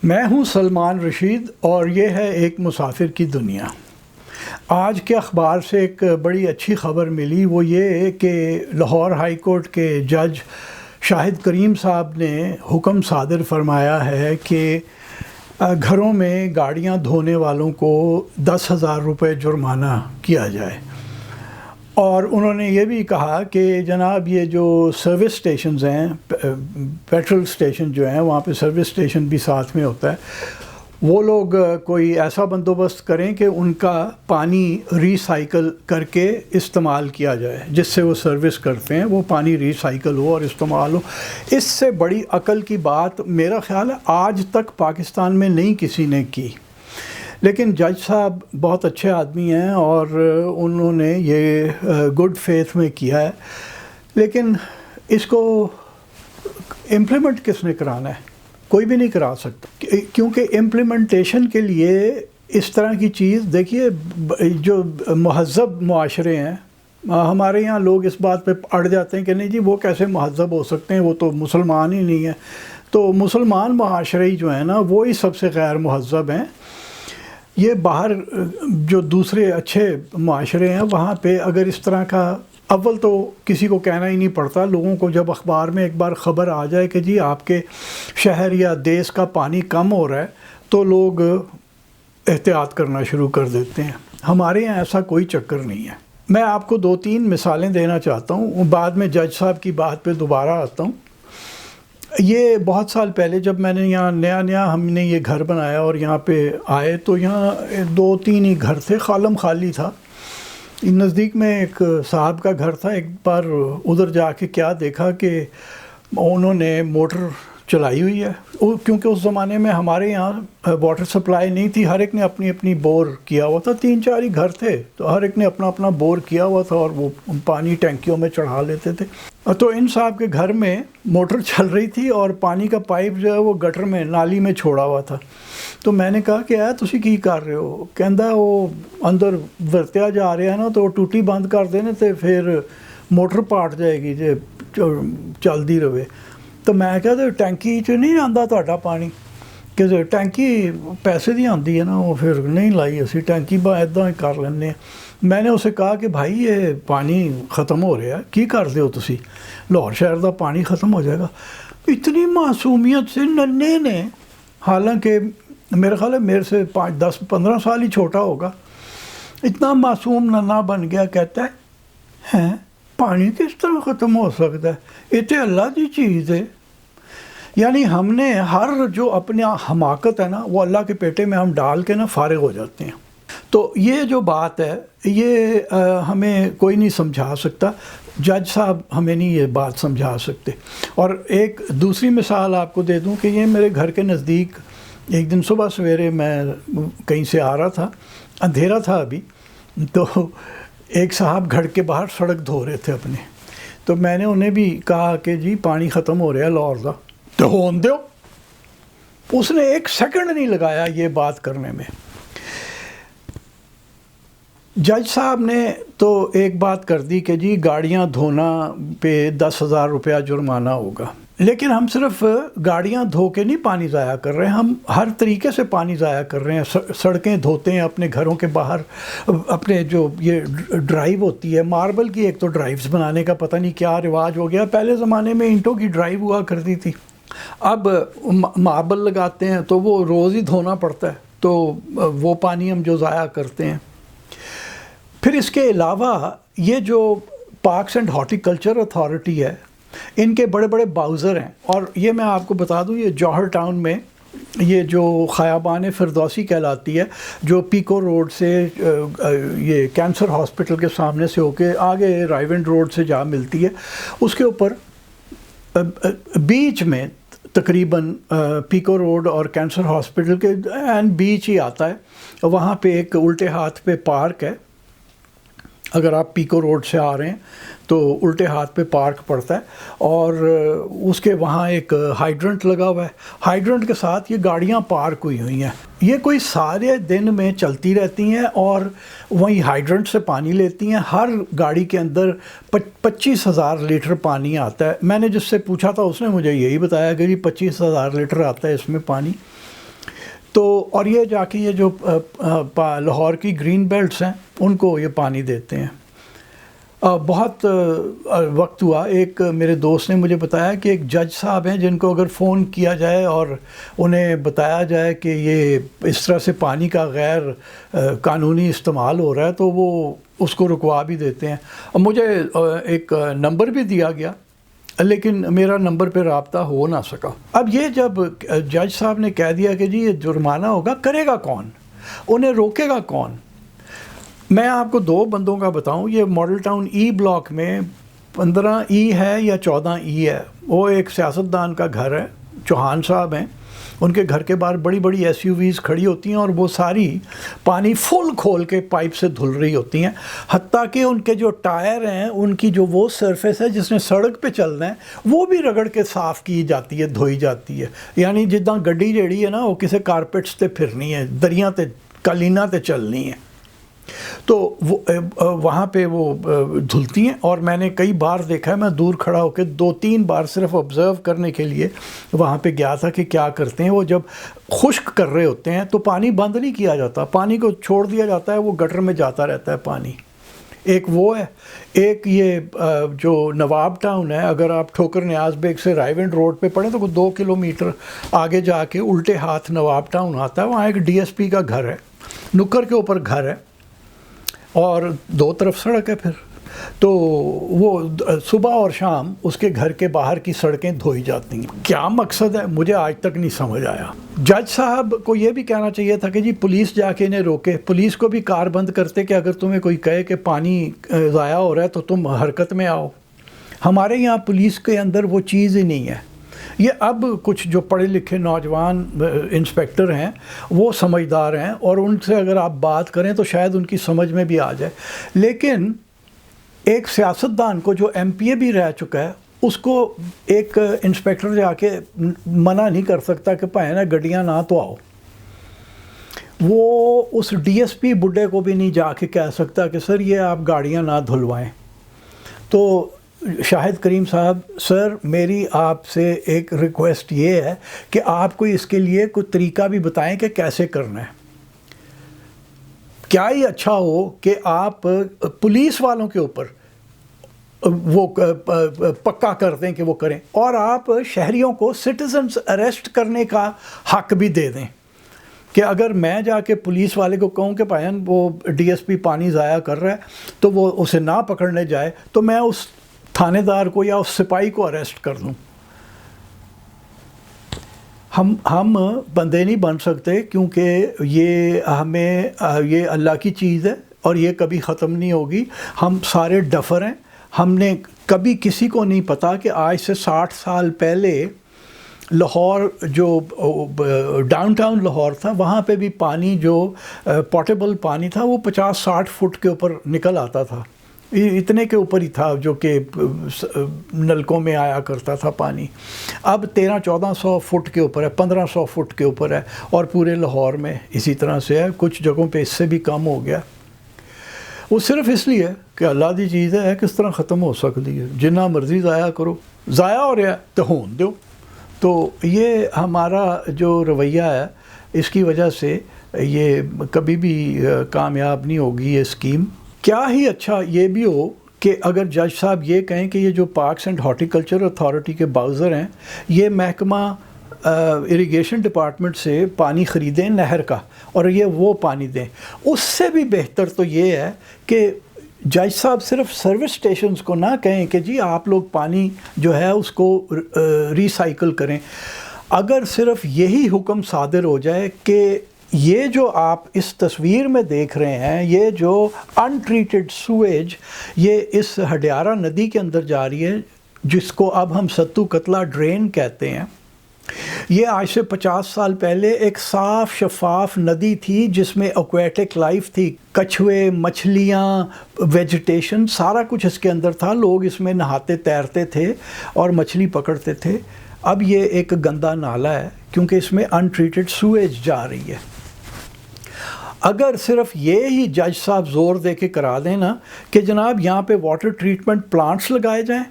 میں ہوں سلمان رشید اور یہ ہے ایک مسافر کی دنیا۔ آج کے اخبار سے ایک بڑی اچھی خبر ملی، وہ یہ کہ لاہور ہائی کورٹ کے جج شاہد کریم صاحب نے حکم صادر فرمایا ہے کہ گھروں میں گاڑیاں دھونے والوں کو 10,000 روپے جرمانہ کیا جائے، اور انہوں نے یہ بھی کہا کہ جناب یہ جو سروس سٹیشنز ہیں، پیٹرول سٹیشن جو ہیں، وہاں پہ سروس سٹیشن بھی ساتھ میں ہوتا ہے، وہ لوگ کوئی ایسا بندوبست کریں کہ ان کا پانی ری سائیکل کر کے استعمال کیا جائے، جس سے وہ سروس کرتے ہیں وہ پانی ری سائیکل ہو اور استعمال ہو۔ اس سے بڑی عقل کی بات میرا خیال ہے آج تک پاکستان میں نہیں کسی نے کی، لیکن جج صاحب بہت اچھے آدمی ہیں اور انہوں نے یہ گڈ فیتھ میں کیا ہے، لیکن اس کو امپلیمنٹ کس نے کرانا ہے؟ کوئی بھی نہیں کرا سکتا، کیونکہ امپلیمنٹیشن کے لیے اس طرح کی چیز دیکھیے، جو مہذب معاشرے ہیں، ہمارے یہاں لوگ اس بات پہ اڑ جاتے ہیں کہ نہیں جی وہ کیسے مہذب ہو سکتے ہیں، وہ تو مسلمان ہی نہیں ہیں۔ تو مسلمان معاشرے جو ہیں نا، وہی سب سے غیر مہذب ہیں۔ یہ باہر جو دوسرے اچھے معاشرے ہیں وہاں پہ اگر اس طرح کا، اول تو کسی کو کہنا ہی نہیں پڑتا، لوگوں کو جب اخبار میں ایک بار خبر آ جائے کہ جی آپ کے شہر یا دیس کا پانی کم ہو رہا ہے، تو لوگ احتیاط کرنا شروع کر دیتے ہیں۔ ہمارے یہاں ایسا کوئی چکر نہیں ہے۔ میں آپ کو 2-3 مثالیں دینا چاہتا ہوں، بعد میں جج صاحب کی بات پہ دوبارہ آتا ہوں۔ یہ بہت سال پہلے جب میں نے یہاں نیا ہم نے یہ گھر بنایا اور یہاں پہ آئے، تو یہاں 2-3 ہی گھر تھے، خالم خالی تھا۔ نزدیک میں ایک صاحب کا گھر تھا، ایک بار ادھر جا کے کیا دیکھا کہ انہوں نے موٹر چلائی ہوئی ہے، کیونکہ اس زمانے میں ہمارے یہاں واٹر سپلائی نہیں تھی، ہر ایک نے اپنی اپنی بور کیا ہوا تھا، 3-4 ہی گھر تھے، تو ہر ایک نے اپنا اپنا بور کیا ہوا تھا اور وہ پانی ٹینکیوں میں چڑھا لیتے تھے۔ تو ان صاحب کے گھر میں موٹر چل رہی تھی اور پانی کا پائپ جو ہے وہ گٹر میں، نالی میں چھوڑا ہوا تھا۔ تو میں نے کہا کہ تسی کی کر رہے ہو؟ کہندا وہ اندر ورتیا جا رہا ہے نا، تو ٹوٹی بند کر دینا تے پھر موٹر پاٹ جائے گی جے چلدی رہے۔ تو میں کہا تو ٹینکی چ نہیں آندا تہاڈا پانی؟ کہ ٹینکی پیسے دی آندی ہے نا، وہ پھر نہیں لائی اسی ٹینکی، ایਦਾਂ ہی کر لینے ہیں۔ میں نے اسے کہا کہ بھائی یہ پانی ختم ہو رہا ہے، کی کر دے ہو تسی؟ لاہور شہر دا پانی ختم ہو جائے گا۔ اتنی معصومیت سے ننے نے، حالانکہ میرا خیال ہے میرے سے 5-10-15 سال ہی چھوٹا ہوگا، اتنا معصوم ننا بن گیا، کہتا ہے پانی کس طرح ختم ہو سکتا ہے؟ یہ تو اللہ کی چیز ہے۔ یعنی ہم نے ہر جو اپنی حماقت ہے نا، وہ اللہ کے پیٹے میں ہم ڈال کے نا فارغ ہو جاتے ہیں۔ تو یہ جو بات ہے، یہ ہمیں کوئی نہیں سمجھا سکتا، جج صاحب ہمیں نہیں یہ بات سمجھا سکتے۔ اور ایک دوسری مثال آپ کو دے دوں کہ یہ میرے گھر کے نزدیک ایک دن صبح سویرے میں کہیں سے آ رہا تھا، اندھیرا تھا ابھی، تو ایک صاحب گھر کے باہر سڑک دھو رہے تھے اپنے، تو میں نے انہیں بھی کہا کہ جی پانی ختم ہو رہا ہے لاہور دا، تو ہون دیو۔ اس نے 1 سیکنڈ نہیں لگایا یہ بات کرنے میں۔ جج صاحب نے تو ایک بات کر دی کہ جی گاڑیاں دھونا پہ 10,000 روپیہ جرمانہ ہوگا، لیکن ہم صرف گاڑیاں دھو کے نہیں پانی ضائع کر رہے ہیں، ہم ہر طریقے سے پانی ضائع کر رہے ہیں۔ سڑکیں دھوتے ہیں اپنے گھروں کے باہر، اپنے جو یہ ڈرائیو ہوتی ہے ماربل کی، ایک تو ڈرائیوز بنانے کا پتہ نہیں کیا رواج ہو گیا، پہلے زمانے میں اینٹوں کی ڈرائیو ہوا کرتی تھی، اب ماربل لگاتے ہیں تو وہ روز ہی دھونا پڑتا ہے، تو وہ پانی ہم جو ضائع کرتے ہیں۔ پھر اس کے علاوہ یہ جو پارکس اینڈ ہارٹیکلچر اتھارٹی ہے، ان کے بڑے بڑے باؤزر ہیں، اور یہ میں آپ کو بتا دوں، یہ جوہر ٹاؤن میں یہ جو خیابان فردوسی کہلاتی ہے، جو پیکو روڈ سے یہ کینسر ہاسپٹل کے سامنے سے ہو کے آگے رائیونڈ روڈ سے جا ملتی ہے، اس کے اوپر بیچ میں تقریباً پیکو روڈ اور کینسر ہاسپٹل کے بیچ ہی آتا ہے، وہاں پہ ایک الٹے ہاتھ پہ پارک ہے۔ اگر آپ پیکو روڈ سے آ رہے ہیں تو الٹے ہاتھ پہ پارک پڑتا ہے، اور اس کے وہاں ایک ہائیڈرنٹ لگا ہوا ہے، ہائیڈرنٹ کے ساتھ یہ گاڑیاں پارک ہوئی ہیں، یہ کوئی سارے دن میں چلتی رہتی ہیں اور وہیں ہائیڈرنٹ سے پانی لیتی ہیں۔ ہر گاڑی کے اندر 25,000 لیٹر پانی آتا ہے۔ میں نے جس سے پوچھا تھا اس نے مجھے یہی بتایا کہ جی 25,000 لیٹر آتا ہے اس میں پانی۔ تو اور یہ جا کے یہ جو لاہور کی گرین بیلٹس ہیں ان کو یہ پانی دیتے ہیں. بہت وقت ہوا، ایک میرے دوست نے مجھے بتایا کہ ایک جج صاحب ہیں جن کو اگر فون کیا جائے اور انہیں بتایا جائے کہ یہ اس طرح سے پانی کا غیر قانونی استعمال ہو رہا ہے تو وہ اس کو رکوا بھی دیتے ہیں. مجھے ایک نمبر بھی دیا گیا لیکن میرا نمبر پہ رابطہ ہو نہ سکا. اب یہ جب جج صاحب نے کہہ دیا کہ جی یہ جرمانہ ہوگا، کرے گا کون؟ انہیں روکے گا کون؟ میں آپ کو 2 بندوں کا بتاؤں. یہ ماڈل ٹاؤن ای بلاک میں 15 ای ہے یا 14 ای ہے. وہ ایک سیاستدان کا گھر ہے، چوہان صاحب ہیں. ان کے گھر کے باہر بڑی بڑی ایس یو ویز کھڑی ہوتی ہیں اور وہ ساری پانی فل کھول کے پائپ سے دھل رہی ہوتی ہیں، حتیٰ کہ ان کے جو ٹائر ہیں ان کی جو وہ سرفیس ہے جس نے سڑک پہ چلنا ہے وہ بھی رگڑ کے صاف کی جاتی ہے، دھوئی جاتی ہے. یعنی جداں گڈی جیڑی ہے نا وہ کسی کارپیٹس تے پھرنی ہے، دریاں تے قالیناں تے چلنی ہے. تو وہاں پہ وہ دھلتی ہیں. اور میں نے کئی بار دیکھا ہے، میں دور کھڑا ہو کے 2-3 بار صرف آبزرو کرنے کے لیے وہاں پہ گیا تھا کہ کیا کرتے ہیں. وہ جب خشک کر رہے ہوتے ہیں تو پانی بند نہیں کیا جاتا، پانی کو چھوڑ دیا جاتا ہے، وہ گٹر میں جاتا رہتا ہے پانی. ایک وہ ہے، ایک یہ جو نواب ٹاؤن ہے، اگر آپ ٹھوکر نیاز بیگ سے رائے ونڈ روڈ پہ پڑھیں تو 2 کلومیٹر آگے جا کے الٹے ہاتھ نواب ٹاؤن آتا ہے. وہاں ایک ڈی ایس پی کا گھر ہے، نکر کے اوپر گھر ہے اور 2 طرف سڑک ہے. پھر تو وہ صبح اور شام اس کے گھر کے باہر کی سڑکیں دھوئی جاتی ہیں. کیا مقصد ہے مجھے آج تک نہیں سمجھ آیا. جج صاحب کو یہ بھی کہنا چاہیے تھا کہ جی پولیس جا کے انہیں روکے، پولیس کو بھی کار بند کرتے کہ اگر تمہیں کوئی کہے کہ پانی ضائع ہو رہا ہے تو تم حرکت میں آؤ. ہمارے یہاں پولیس کے اندر وہ چیز ہی نہیں ہے. یہ اب کچھ جو پڑھے لکھے نوجوان انسپیکٹر ہیں وہ سمجھدار ہیں اور ان سے اگر آپ بات کریں تو شاید ان کی سمجھ میں بھی آ جائے. لیکن ایک سیاستدان کو جو ایم پی اے بھی رہ چکا ہے اس کو ایک انسپیکٹر جا کے منع نہیں کر سکتا کہ بھائی نا گڈیاں نہ تو آؤ. وہ اس ڈی ایس پی بڈھے کو بھی نہیں جا کے کہہ سکتا کہ سر یہ آپ گاڑیاں نہ دھلوائیں. تو شاہد کریم صاحب، سر میری آپ سے ایک ریکویسٹ یہ ہے کہ آپ کو اس کے لیے کوئی طریقہ بھی بتائیں کہ کیسے کرنا ہے. کیا ہی اچھا ہو کہ آپ پولیس والوں کے اوپر وہ پکا کر دیں کہ وہ کریں، اور آپ شہریوں کو سٹیزنز اریسٹ کرنے کا حق بھی دے دیں کہ اگر میں جا کے پولیس والے کو کہوں کہ بھائی وہ ڈی ایس پی پانی ضائع کر رہا ہے تو وہ اسے نہ پکڑنے جائے تو میں اس تھانے دار کو یا اس سپاہی کو اریسٹ کر دوں. ہم بندے نہیں بن سکتے کیونکہ یہ ہمیں یہ اللہ کی چیز ہے اور یہ کبھی ختم نہیں ہوگی. ہم سارے ڈفر ہیں. ہم نے کبھی کسی کو نہیں پتا کہ آج سے 60 سال پہلے لاہور جو ڈاؤن ٹاؤن لاہور تھا وہاں پہ بھی پانی جو پورٹیبل پانی تھا وہ 50-60 فٹ کے اوپر نکل آتا تھا. اتنے کے اوپر ہی تھا جو کہ نلکوں میں آیا کرتا تھا پانی. اب 1300-1400 فٹ کے اوپر ہے، 1500 فٹ کے اوپر ہے اور پورے لاہور میں اسی طرح سے ہے. کچھ جگہوں پہ اس سے بھی کم ہو گیا. وہ صرف اس لیے کہ اللہ دی چیز ہے کس طرح ختم ہو سکتی ہے. جنہ مرضی ضائع کرو، ضائع ہو رہا ہے تو ہون دو. تو یہ ہمارا جو رویہ ہے اس کی وجہ سے یہ کبھی بھی کامیاب نہیں ہوگی یہ اسکیم. کیا ہی اچھا یہ بھی ہو کہ اگر جج صاحب یہ کہیں کہ یہ جو پارکس اینڈ ہارٹیکلچر اتھارٹی کے باؤزر ہیں یہ محکمہ اریگیشن ڈپارٹمنٹ سے پانی خریدیں نہر کا اور یہ وہ پانی دیں. اس سے بھی بہتر تو یہ ہے کہ جج صاحب صرف سروس اسٹیشنز کو نہ کہیں کہ جی آپ لوگ پانی جو ہے اس کو ریسائیکل کریں. اگر صرف یہی حکم صادر ہو جائے کہ یہ جو آپ اس تصویر میں دیکھ رہے ہیں یہ جو ان ٹریٹڈ سویج یہ اس ہڈیارہ ندی کے اندر جا رہی ہے جس کو اب ہم ستو قتلہ ڈرین کہتے ہیں. یہ آج سے 50 سال پہلے ایک صاف شفاف ندی تھی جس میں ایکویٹک لائف تھی، کچھوے، مچھلیاں، ویجیٹیشن، سارا کچھ اس کے اندر تھا. لوگ اس میں نہاتے تیرتے تھے اور مچھلی پکڑتے تھے. اب یہ ایک گندا نالا ہے کیونکہ اس میں ان ٹریٹڈ سویج جا رہی ہے. اگر صرف یہ ہی جج صاحب زور دے کے کرا دیں نا کہ جناب یہاں پہ واٹر ٹریٹمنٹ پلانٹس لگائے جائیں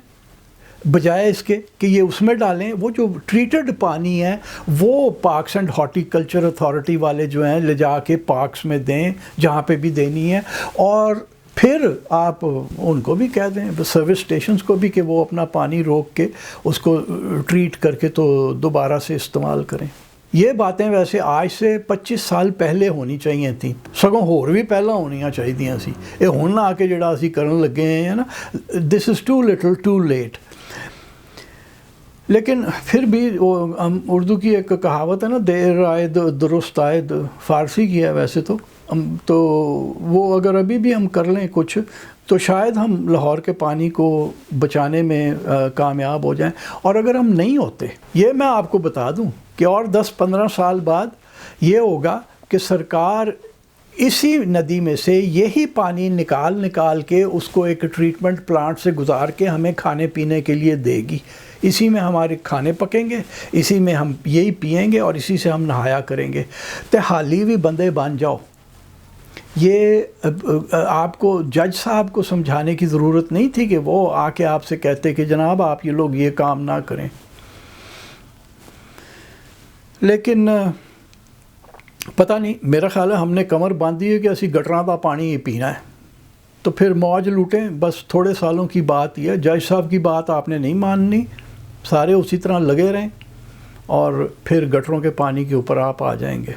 بجائے اس کے کہ یہ اس میں ڈالیں. وہ جو ٹریٹڈ پانی ہے وہ پارکس اینڈ ہارٹیکلچر اتھارٹی والے جو ہیں لے جا کے پارکس میں دیں جہاں پہ بھی دینی ہے, اور پھر آپ ان کو بھی کہہ دیں سروس اسٹیشنز کو بھی کہ وہ اپنا پانی روک کے اس کو ٹریٹ کر کے تو دوبارہ سے استعمال کریں. یہ باتیں ویسے آج سے 25 سال پہلے ہونی چاہیے تھیں, سگوں ہور بھی پہلا ہونیاں چاہیے سی. یہ ہن آ کے جڑا اسی کرن لگے ہیں نا, دس از ٹو لٹل ٹو لیٹ. لیکن پھر بھی وہ اردو کی ایک کہاوت ہے نا, دیر آئے درست آئے, فارسی کی ہے ویسے تو وہ اگر ابھی بھی ہم کر لیں کچھ تو شاید ہم لاہور کے پانی کو بچانے میں کامیاب ہو جائیں. اور اگر ہم نہیں ہوتے, یہ میں آپ کو بتا دوں کہ اور 10-15 سال بعد یہ ہوگا کہ سرکار اسی ندی میں سے یہی پانی نکال کے اس کو ایک ٹریٹمنٹ پلانٹ سے گزار کے ہمیں کھانے پینے کے لیے دے گی. اسی میں ہمارے کھانے پکیں گے, اسی میں ہم یہی پئیں گے اور اسی سے ہم نہایا کریں گے. تے حالی بھی بندے بن جاؤ. یہ آپ کو جج صاحب کو سمجھانے کی ضرورت نہیں تھی کہ وہ آ کے آپ سے کہتے کہ جناب آپ یہ لوگ یہ کام نہ کریں. لیکن پتہ نہیں, میرا خیال ہے ہم نے کمر باندھی ہے کہ اسی گٹراں دا پانی ہی پینا ہے, تو پھر موج لوٹیں. بس تھوڑے سالوں کی بات ہی ہے. جج صاحب کی بات آپ نے نہیں ماننی, سارے اسی طرح لگے رہیں اور پھر گٹروں کے پانی کے اوپر آپ آ جائیں گے.